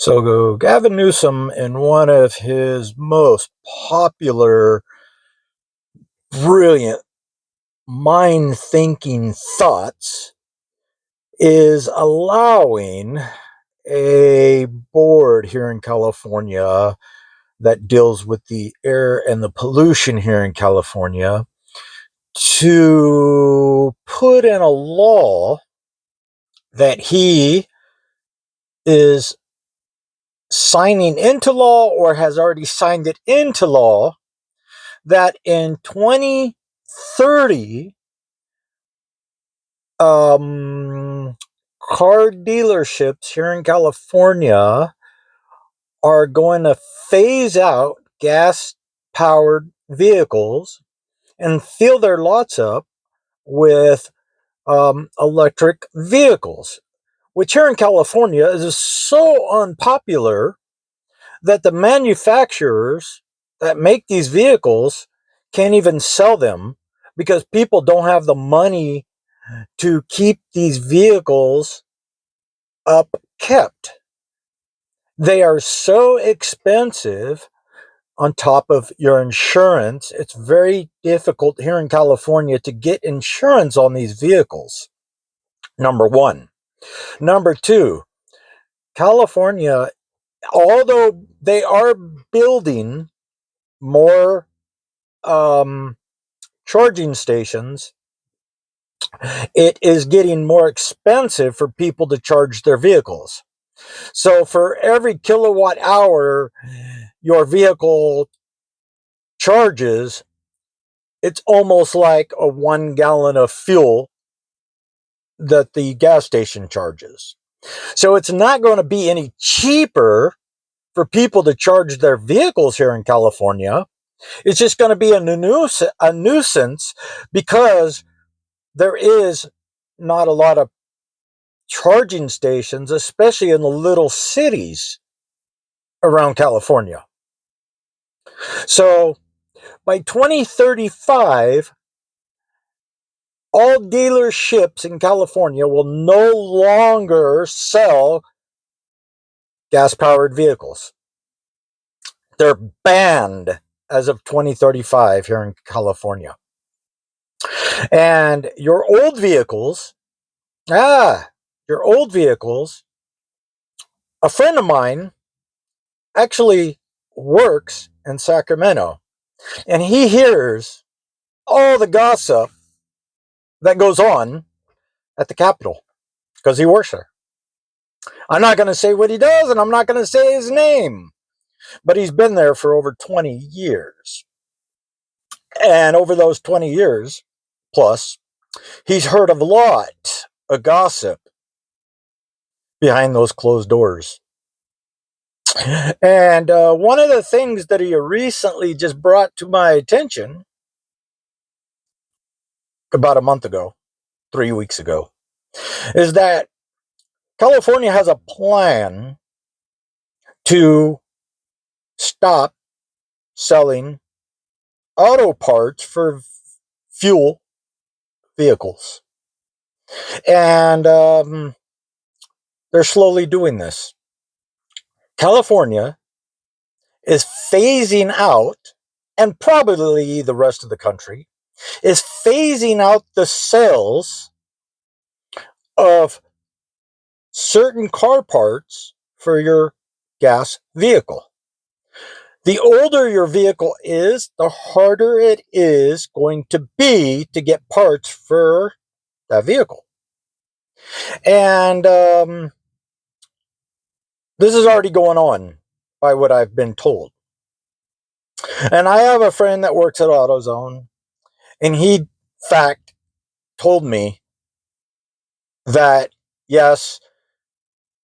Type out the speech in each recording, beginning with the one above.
So Gavin Newsom, in one of his most popular, brilliant, mind thinking thoughts, is allowing a board here in California that deals with the air and the pollution here in California to put in a law that he is signing into law or has already signed it into law that in 2030, car dealerships here in California are going to phase out gas powered vehicles and fill their lots up with electric vehicles, which here in California is so unpopular that the manufacturers that make these vehicles can't even sell them because people don't have the money to keep these vehicles up kept. They are so expensive on top of your insurance. It's very difficult here in California to get insurance on these vehicles. Number one. Number two, California, although they are building more charging stations, it is getting more expensive for people to charge their vehicles. So for every kilowatt hour your vehicle charges, it's almost like a 1 gallon of fuel that the gas station charges. So it's not going to be any cheaper for people to charge their vehicles here in California. It's just going to be a nuisance because there is not a lot of charging stations, especially in the little cities around California. So by 2035, all dealerships in California will no longer sell gas powered vehicles. They're banned as of 2035 here in California. And your old vehicles, a friend of mine actually works in Sacramento, and he hears all the gossip that goes on at the Capitol because he works there. I'm not going to say what he does, and I'm not going to say his name, but he's been there for over 20 years. And over those 20 years plus, he's heard of a lot of gossip behind those closed doors. And one of the things that he recently just brought to my attention about a month ago, 3 weeks ago, is that California has a plan to stop selling auto parts for fuel vehicles. And they're slowly doing this. California is phasing out, and probably the rest of the country is phasing out the sales of certain car parts for your gas vehicle. The older your vehicle is, the harder it is going to be to get parts for that vehicle. And this is already going on by what I've been told. And I have a friend that works at AutoZone, and he, in fact, told me that yes,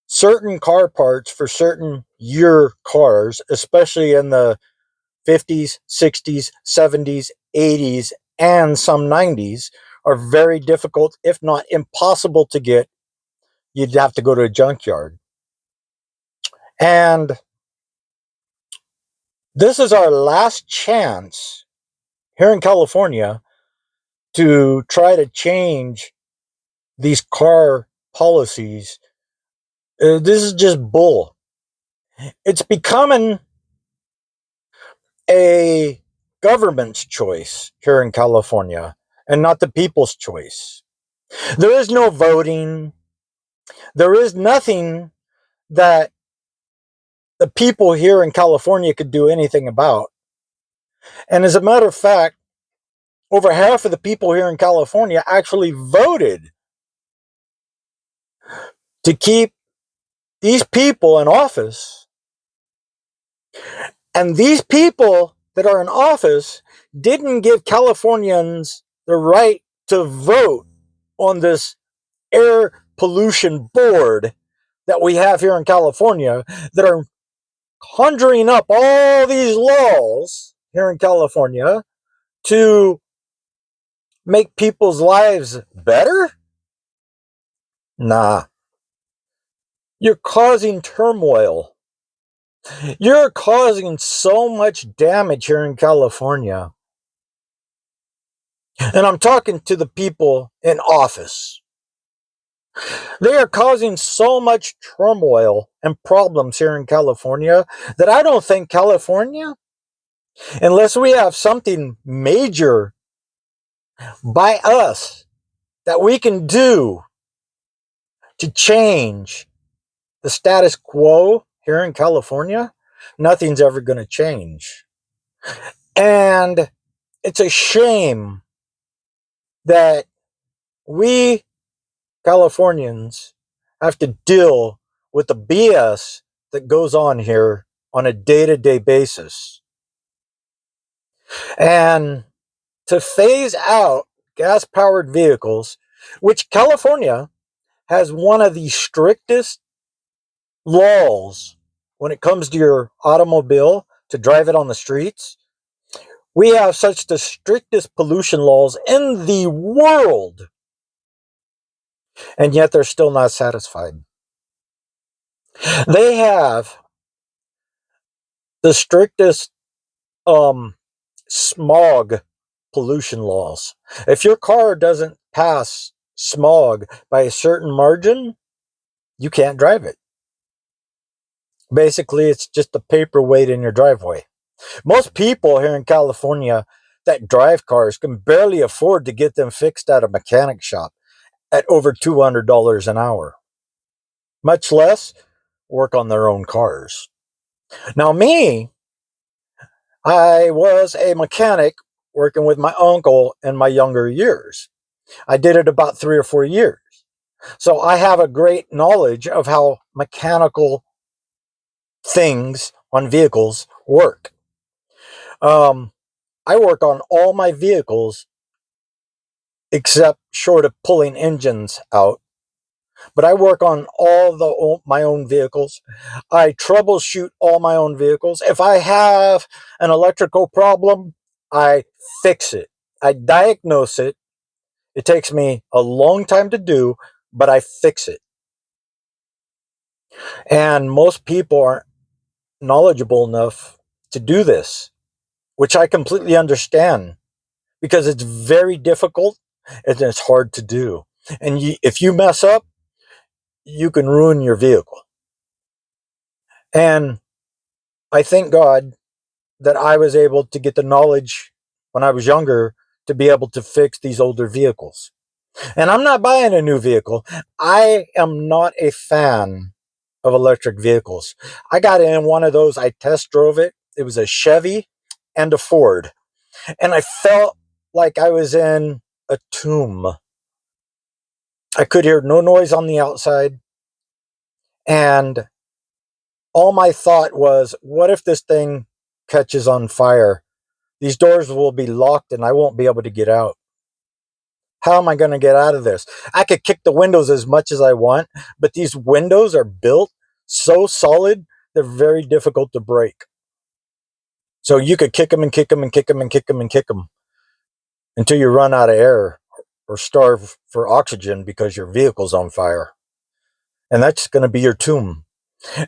certain car parts for certain year cars, especially in the 50s, 60s, 70s, 80s, and some 90s, are very difficult, if not impossible to get. You'd have to go to a junkyard. And this is our last chance here in California to try to change these car policies. This is just bull. It's becoming a government's choice here in California and not the people's choice. There is no voting. There is nothing that the people here in California could do anything about. And as a matter of fact, over half of the people here in California actually voted to keep these people in office. And these people that are in office didn't give Californians the right to vote on this air pollution board that we have here in California that are conjuring up all these laws here in California to make people's lives better? Nah. You're causing turmoil. You're causing so much damage here in California. And I'm talking to the people in office. They are causing so much turmoil and problems here in California that I don't think California, unless we have something major by us that we can do to change the status quo here in California, nothing's ever going to change. And it's a shame that we Californians have to deal with the BS that goes on here on a day-to-day basis. And to phase out gas-powered vehicles, which California has one of the strictest laws when it comes to your automobile to drive it on the streets. We have such the strictest pollution laws in the world, and yet they're still not satisfied. They have the strictest smog pollution laws. If your car doesn't pass smog by a certain margin, you can't drive it. Basically, it's just a paperweight in your driveway. Most people here in California that drive cars can barely afford to get them fixed at a mechanic shop at over $200 an hour, much less work on their own cars. Now, me, I was a mechanic working with my uncle in my younger years. I did it about 3 or 4 years. So I have a great knowledge of how mechanical things on vehicles work. I work on all my vehicles except short of pulling engines out. But I work on my own vehicles. I troubleshoot all my own vehicles. If I have an electrical problem, I fix it. I diagnose it. It takes me a long time to do, but I fix it. And most people aren't knowledgeable enough to do this, which I completely understand because it's very difficult and it's hard to do. And if you mess up, you can ruin your vehicle. And I thank God that I was able to get the knowledge when I was younger to be able to fix these older vehicles. And I'm not buying a new vehicle. I am not a fan of electric vehicles. I got in one of those, I test drove it. It was a Chevy and a Ford. And I felt like I was in a tomb. I could hear no noise on the outside. And all my thought was, what if this thing catches on fire? These doors will be locked and I won't be able to get out. How am I going to get out of this? I could kick the windows as much as I want, but these windows are built so solid, they're very difficult to break. So you could kick them and kick them and kick them and kick them and kick them until you run out of air or starve for oxygen because your vehicle's on fire. And that's going to be your tomb.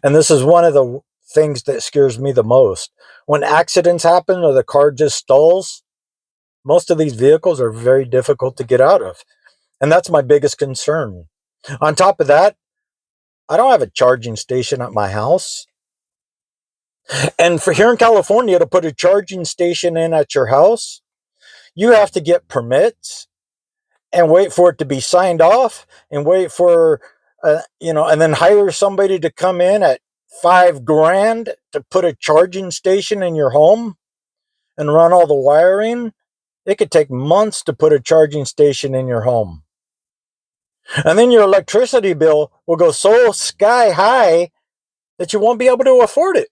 And this is one of the things that scares me the most. When accidents happen or the car just stalls, most of these vehicles are very difficult to get out of. And that's my biggest concern. On top of that, I don't have a charging station at my house. And for here in California, to put a charging station in at your house, you have to get permits and wait for it to be signed off and wait for, and then hire somebody to come in at $5,000 to put a charging station in your home and run all the wiring. It could take months to put a charging station in your home. And then your electricity bill will go so sky high that you won't be able to afford it.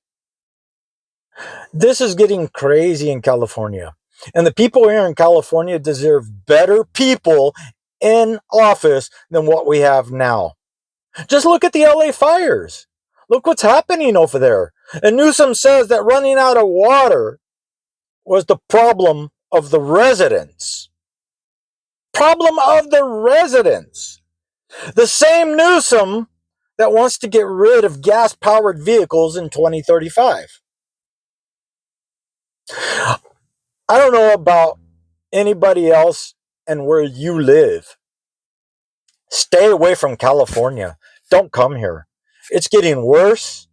This is getting crazy in California. And the people here in California deserve better people in office than what we have now. Just look at the LA fires. Look what's happening over there. And Newsom says that running out of water was the problem of the residents. Problem of the residents. The same Newsom that wants to get rid of gas-powered vehicles in 2035. I don't know about anybody else and where you live. Stay away from California. Don't come here. It's getting worse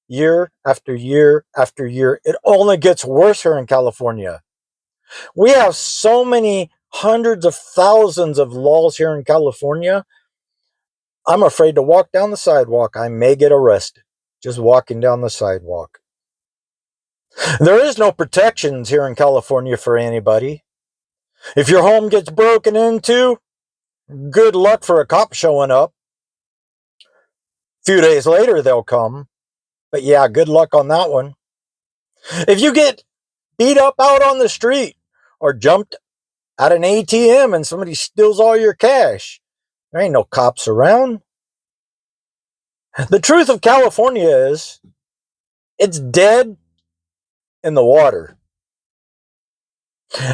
year after year after year. It only gets worse here in California. We have so many hundreds of thousands of laws here in California. I'm afraid to walk down the sidewalk. I may get arrested just walking down the sidewalk. There is no protections here in California for anybody. If your home gets broken into, good luck for a cop showing up. A few days later, they'll come. But yeah, good luck on that one. If you get beat up out on the street or jumped at an ATM and somebody steals all your cash, there ain't no cops around. The truth of California is it's dead in the water.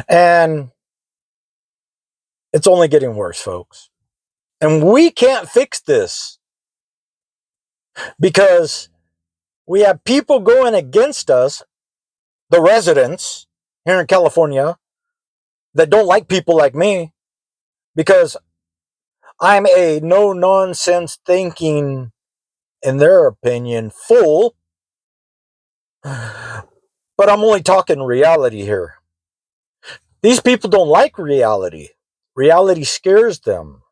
And it's only getting worse, folks. And we can't fix this because we have people going against us, the residents here in California, that don't like people like me because I'm a no-nonsense thinking, in their opinion, fool. But I'm only talking reality here. These people don't like reality. Reality scares them.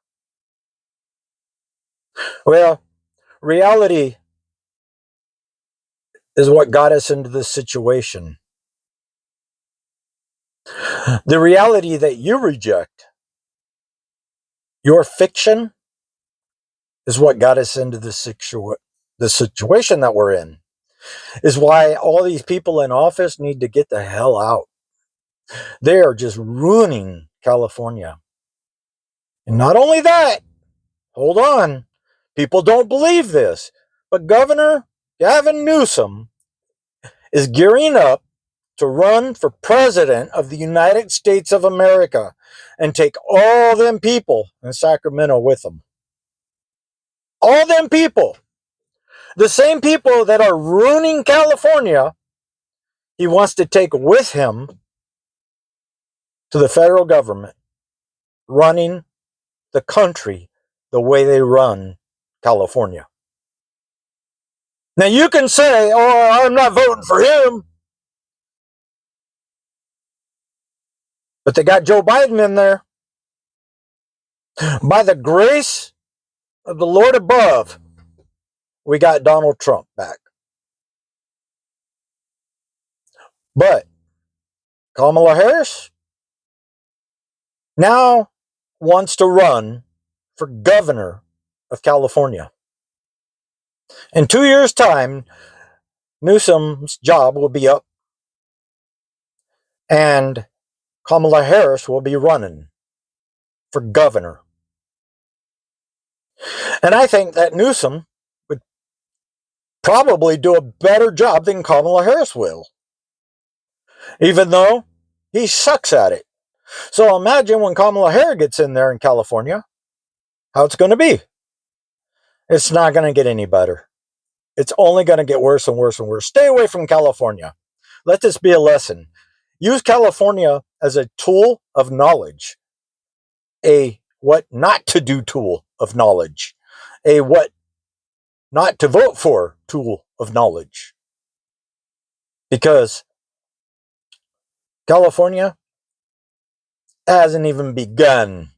Well, reality is what got us into this situation. The reality that you reject, your fiction, is what got us into the situation that we're in. Is why all these people in office need to get the hell out. They are just ruining California. And not only that, hold on, people don't believe this, but Governor Gavin Newsom is gearing up to run for president of the United States of America and take all them people in Sacramento with him. All them people. The same people that are ruining California, he wants to take with him to the federal government, running the country the way they run California. Now you can say, oh, I'm not voting for him. But they got Joe Biden in there. By the grace of the Lord above, we got Donald Trump back. But Kamala Harris now wants to run for governor of California. In 2 years' time, Newsom's job will be up, and Kamala Harris will be running for governor. And I think that Newsom would probably do a better job than Kamala Harris will, even though he sucks at it. So imagine when Kamala Harris gets in there in California, how it's going to be. It's not going to get any better. It's only going to get worse and worse and worse. Stay away from California. Let this be a lesson. Use California as a tool of knowledge. A what not to do tool of knowledge. A what not to vote for tool of knowledge. Because California hasn't even begun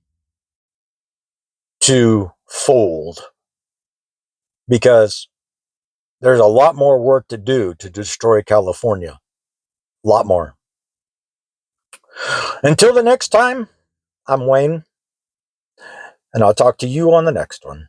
to fold. Because there's a lot more work to do to destroy California. A lot more. Until the next time, I'm Wayne, and I'll talk to you on the next one.